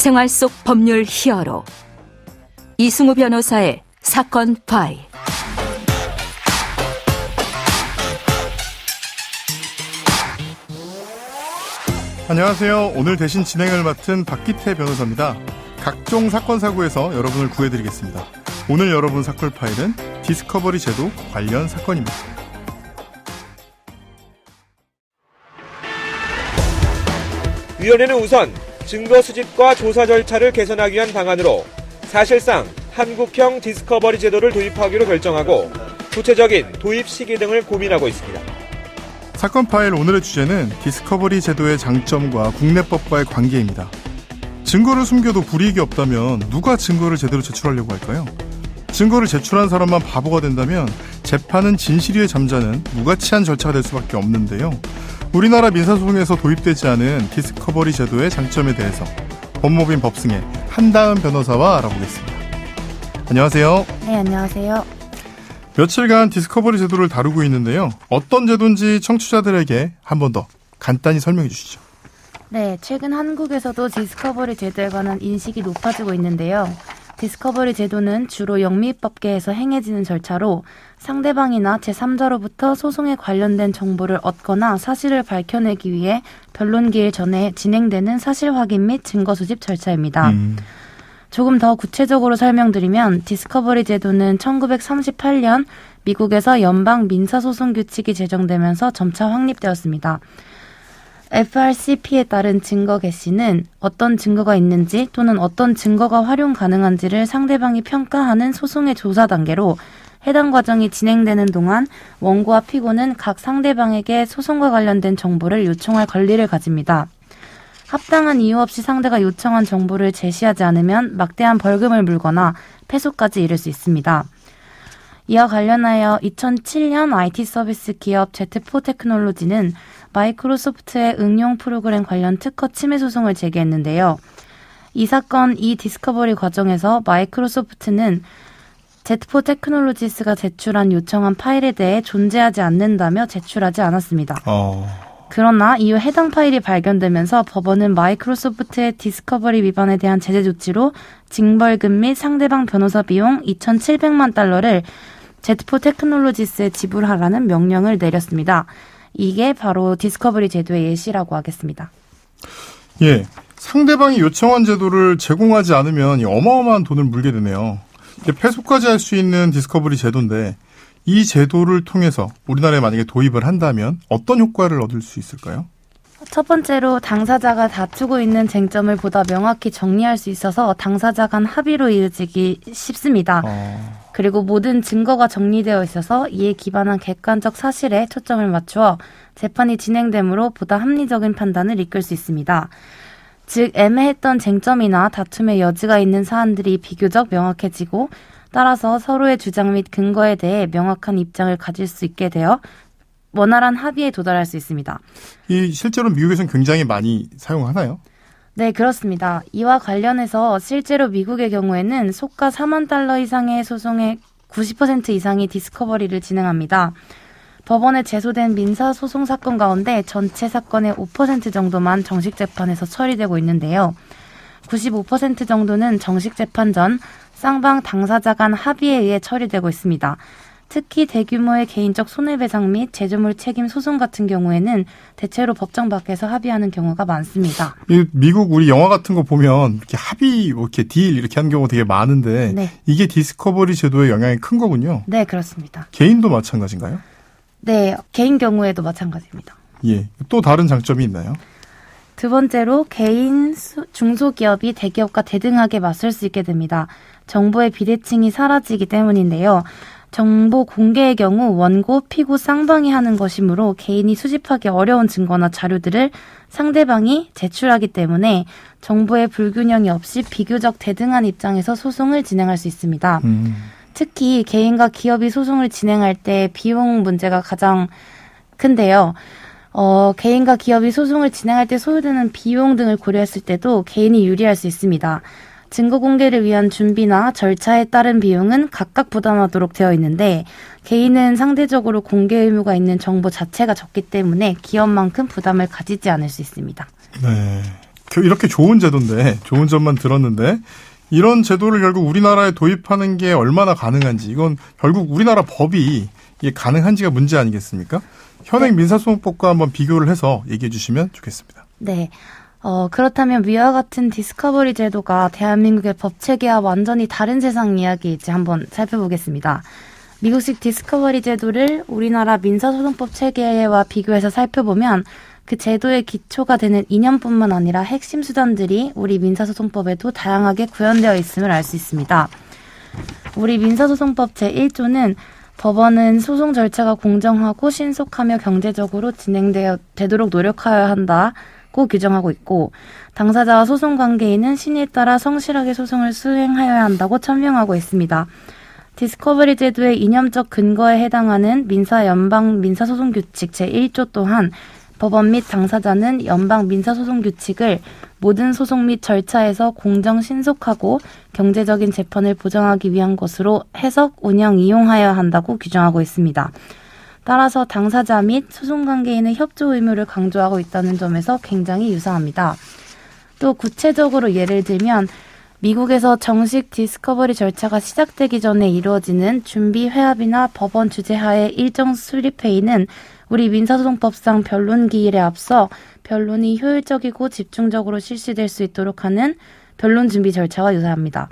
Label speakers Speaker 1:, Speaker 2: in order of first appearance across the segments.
Speaker 1: 생활 속 법률 히어로 이승우 변호사의 사건 파일.
Speaker 2: 안녕하세요. 오늘 대신 진행을 맡은 박기태 변호사입니다. 각종 사건 사고에서 여러분을 구해드리겠습니다. 오늘 여러분 사건 파일은 디스커버리 제도 관련 사건입니다.
Speaker 3: 위원회는 우선 증거 수집과 조사 절차를 개선하기 위한 방안으로 사실상 한국형 디스커버리 제도를 도입하기로 결정하고 구체적인 도입 시기 등을 고민하고 있습니다.
Speaker 2: 사건 파일 오늘의 주제는 디스커버리 제도의 장점과 국내법과의 관계입니다. 증거를 숨겨도 불이익이 없다면 누가 증거를 제대로 제출하려고 할까요? 증거를 제출한 사람만 바보가 된다면 재판은 진실 위에 잠자는 무가치한 절차가 될 수밖에 없는데요. 우리나라 민사소송에서 도입되지 않은 디스커버리 제도의 장점에 대해서 법무법인 법승의 한다은 변호사와 알아보겠습니다. 안녕하세요.
Speaker 4: 네, 안녕하세요.
Speaker 2: 며칠간 디스커버리 제도를 다루고 있는데요. 어떤 제도인지 청취자들에게 한 번 더 간단히 설명해 주시죠.
Speaker 4: 네, 최근 한국에서도 디스커버리 제도에 관한 인식이 높아지고 있는데요. 디스커버리 제도는 주로 영미법계에서 행해지는 절차로 상대방이나 제3자로부터 소송에 관련된 정보를 얻거나 사실을 밝혀내기 위해 변론 기일 전에 진행되는 사실 확인 및 증거 수집 절차입니다. 조금 더 구체적으로 설명드리면 디스커버리 제도는 1938년 미국에서 연방 민사소송 규칙이 제정되면서 점차 확립되었습니다. FRCP에 따른 증거 개시는 어떤 증거가 있는지 또는 어떤 증거가 활용 가능한지를 상대방이 평가하는 소송의 조사 단계로 해당 과정이 진행되는 동안 원고와 피고는 각 상대방에게 소송과 관련된 정보를 요청할 권리를 가집니다. 합당한 이유 없이 상대가 요청한 정보를 제시하지 않으면 막대한 벌금을 물거나 패소까지 이를 수 있습니다. 이와 관련하여 2007년 IT 서비스 기업 Z4 테크놀로지는 마이크로소프트의 응용 프로그램 관련 특허 침해 소송을 제기했는데요. 이 사건 디스커버리 과정에서 마이크로소프트는 Z4 테크놀로지스가 제출한 요청한 파일에 대해 존재하지 않는다며 제출하지 않았습니다. 그러나 이후 해당 파일이 발견되면서 법원은 마이크로소프트의 디스커버리 위반에 대한 제재 조치로 징벌금 및 상대방 변호사 비용 2,700만 달러를 Z4 테크놀로지스에 지불하라는 명령을 내렸습니다. 이게 바로 디스커버리 제도의 예시라고 하겠습니다.
Speaker 2: 예, 상대방이 요청한 제도를 제공하지 않으면 어마어마한 돈을 물게 되네요. 패소까지 할 수 있는 디스커버리 제도인데 이 제도를 통해서 우리나라에 만약에 도입을 한다면 어떤 효과를 얻을 수 있을까요?
Speaker 4: 첫 번째로 당사자가 다투고 있는 쟁점을 보다 명확히 정리할 수 있어서 당사자 간 합의로 이어지기 쉽습니다. 그리고 모든 증거가 정리되어 있어서 이에 기반한 객관적 사실에 초점을 맞추어 재판이 진행되므로 보다 합리적인 판단을 이끌 수 있습니다. 즉 애매했던 쟁점이나 다툼의 여지가 있는 사안들이 비교적 명확해지고 따라서 서로의 주장 및 근거에 대해 명확한 입장을 가질 수 있게 되어 원활한 합의에 도달할 수 있습니다.
Speaker 2: 실제로 미국에서는 굉장히 많이 사용하나요?
Speaker 4: 네, 그렇습니다. 이와 관련해서 실제로 미국의 경우에는 소가 4만 달러 이상의 소송의 90% 이상이 디스커버리를 진행합니다. 법원에 제소된 민사소송 사건 가운데 전체 사건의 5% 정도만 정식 재판에서 처리되고 있는데요. 95% 정도는 정식 재판 전 쌍방 당사자 간 합의에 의해 처리되고 있습니다. 특히 대규모의 개인적 손해배상 및 제조물 책임 소송 같은 경우에는 대체로 법정 밖에서 합의하는 경우가 많습니다.
Speaker 2: 미국 우리 영화 같은 거 보면 이렇게 합의, 이렇게 딜 이렇게 하는 경우가 되게 많은데
Speaker 4: 네.
Speaker 2: 이게 디스커버리 제도의 영향이 큰 거군요.
Speaker 4: 네, 그렇습니다.
Speaker 2: 개인도 마찬가지인가요?
Speaker 4: 네, 개인 경우에도 마찬가지입니다.
Speaker 2: 예, 또 다른 장점이 있나요?
Speaker 4: 두 번째로 개인, 중소기업이 대기업과 대등하게 맞설 수 있게 됩니다. 정보의 비대칭이 사라지기 때문인데요. 정보 공개의 경우 원고, 피고, 쌍방이 하는 것이므로 개인이 수집하기 어려운 증거나 자료들을 상대방이 제출하기 때문에 정보의 불균형이 없이 비교적 대등한 입장에서 소송을 진행할 수 있습니다. 특히 개인과 기업이 소송을 진행할 때 비용 문제가 가장 큰데요. 개인과 기업이 소송을 진행할 때 소요되는 비용 등을 고려했을 때도 개인이 유리할 수 있습니다. 증거 공개를 위한 준비나 절차에 따른 비용은 각각 부담하도록 되어 있는데 개인은 상대적으로 공개 의무가 있는 정보 자체가 적기 때문에 기업만큼 부담을 가지지 않을 수 있습니다.
Speaker 2: 네. 이렇게 좋은 제도인데, 좋은 점만 들었는데, 이런 제도를 결국 우리나라에 도입하는 게 얼마나 가능한지, 이건 결국 우리나라 법이 이게 가능한지가 문제 아니겠습니까? 현행 민사소송법과 한번 비교를 해서 얘기해 주시면 좋겠습니다.
Speaker 4: 네. 그렇다면 위와 같은 디스커버리 제도가 대한민국의 법체계와 완전히 다른 세상 이야기일지 한번 살펴보겠습니다. 미국식 디스커버리 제도를 우리나라 민사소송법 체계와 비교해서 살펴보면 그 제도의 기초가 되는 이념뿐만 아니라 핵심 수단들이 우리 민사소송법에도 다양하게 구현되어 있음을 알 수 있습니다. 우리 민사소송법 제1조는 법원은 소송 절차가 공정하고 신속하며 경제적으로 진행되도록 노력하여야 한다고 규정하고 있고, 당사자와 소송관계인은 신의에 따라 성실하게 소송을 수행하여야 한다고 천명하고 있습니다. 디스커버리 제도의 이념적 근거에 해당하는 연방 민사소송규칙 제1조 또한 법원 및 당사자는 연방 민사소송규칙을 모든 소송 및 절차에서 공정 신속하고 경제적인 재판을 보장하기 위한 것으로 해석, 운영, 이용하여야 한다고 규정하고 있습니다. 따라서 당사자 및 소송관계인의 협조 의무를 강조하고 있다는 점에서 굉장히 유사합니다. 또 구체적으로 예를 들면 미국에서 정식 디스커버리 절차가 시작되기 전에 이루어지는 준비 회합이나 법원 주재하의 일정 수립회의는 우리 민사소송법상 변론 기일에 앞서 변론이 효율적이고 집중적으로 실시될 수 있도록 하는 변론 준비 절차와 유사합니다.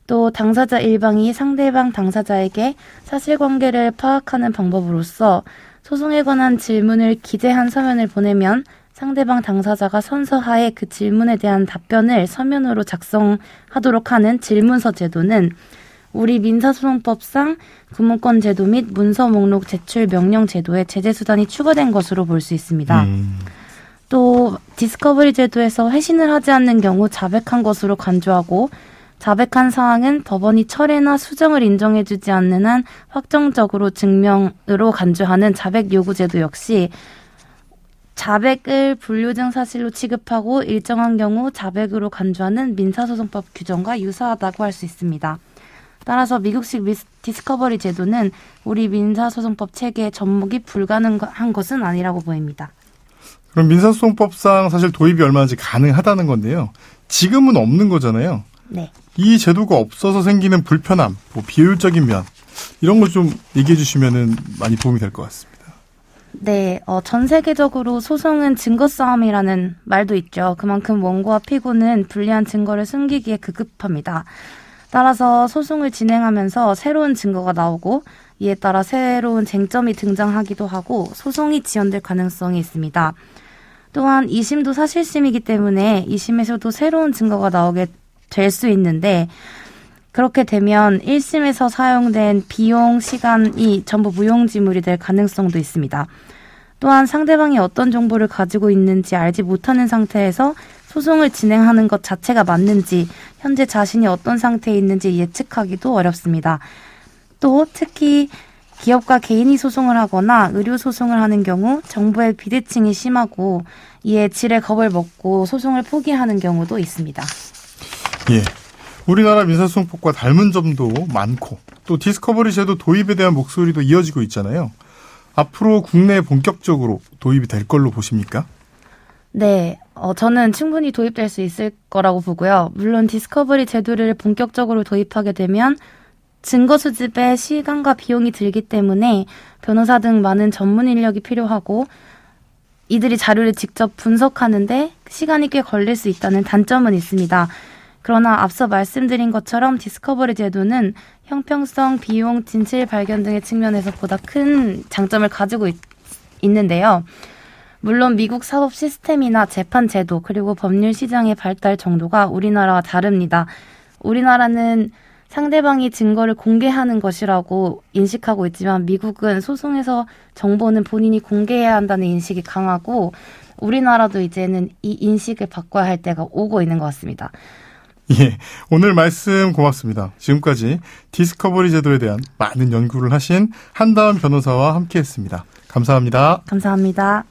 Speaker 4: 또 당사자 일방이 상대방 당사자에게 사실관계를 파악하는 방법으로서 소송에 관한 질문을 기재한 서면을 보내면 상대방 당사자가 선서하에 그 질문에 대한 답변을 서면으로 작성하도록 하는 질문서 제도는 우리 민사소송법상 구문권 제도 및 문서 목록 제출 명령 제도에 제재 수단이 추가된 것으로 볼 수 있습니다. 또 디스커버리 제도에서 회신을 하지 않는 경우 자백한 것으로 간주하고, 자백한 사항은 법원이 철회나 수정을 인정해주지 않는 한 확정적으로 증명으로 간주하는 자백 요구 제도 역시 자백을 불료증 사실로 취급하고 일정한 경우 자백으로 간주하는 민사소송법 규정과 유사하다고 할 수 있습니다. 따라서 미국식 디스커버리 제도는 우리 민사소송법 체계의 접목이 불가능한 것은 아니라고 보입니다.
Speaker 2: 그럼 민사소송법상 사실 도입이 얼마든지 가능하다는 건데요. 지금은 없는 거잖아요.
Speaker 4: 네.
Speaker 2: 이 제도가 없어서 생기는 불편함, 비효율적인 면, 이런 걸 좀 얘기해 주시면 많이 도움이 될 것 같습니다.
Speaker 4: 네, 전 세계적으로 소송은 증거 싸움이라는 말도 있죠. 그만큼 원고와 피고는 불리한 증거를 숨기기에 급급합니다. 따라서 소송을 진행하면서 새로운 증거가 나오고 이에 따라 새로운 쟁점이 등장하기도 하고 소송이 지연될 가능성이 있습니다. 또한 2심도 사실심이기 때문에 2심에서도 새로운 증거가 나오게 될 수 있는데, 그렇게 되면 1심에서 사용된 비용, 시간이 전부 무용지물이 될 가능성도 있습니다. 또한 상대방이 어떤 정보를 가지고 있는지 알지 못하는 상태에서 소송을 진행하는 것 자체가 맞는지, 현재 자신이 어떤 상태에 있는지 예측하기도 어렵습니다. 또 특히 기업과 개인이 소송을 하거나 의료 소송을 하는 경우 정보의 비대칭이 심하고 이에 질에 겁을 먹고 소송을 포기하는 경우도 있습니다.
Speaker 2: 예. 우리나라 민사소송법과 닮은 점도 많고 또 디스커버리 제도 도입에 대한 목소리도 이어지고 있잖아요. 앞으로 국내에 본격적으로 도입이 될 걸로 보십니까?
Speaker 4: 네. 저는 충분히 도입될 수 있을 거라고 보고요. 물론 디스커버리 제도를 본격적으로 도입하게 되면 증거 수집에 시간과 비용이 들기 때문에 변호사 등 많은 전문 인력이 필요하고 이들이 자료를 직접 분석하는데 시간이 꽤 걸릴 수 있다는 단점은 있습니다. 그러나 앞서 말씀드린 것처럼 디스커버리 제도는 형평성, 비용, 진실 발견 등의 측면에서 보다 큰 장점을 가지고 있는데요. 물론 미국 사법 시스템이나 재판 제도 그리고 법률 시장의 발달 정도가 우리나라와 다릅니다. 우리나라는 상대방이 증거를 공개하는 것이라고 인식하고 있지만 미국은 소송에서 정보는 본인이 공개해야 한다는 인식이 강하고 우리나라도 이제는 이 인식을 바꿔야 할 때가 오고 있는 것 같습니다.
Speaker 2: 예, 오늘 말씀 고맙습니다. 지금까지 디스커버리 제도에 대한 많은 연구를 하신 한다은 변호사와 함께했습니다. 감사합니다.
Speaker 4: 감사합니다.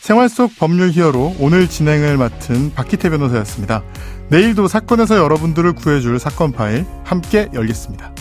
Speaker 2: 생활 속 법률 히어로 오늘 진행을 맡은 박희태 변호사였습니다. 내일도 사건에서 여러분들을 구해줄 사건 파일 함께 열겠습니다.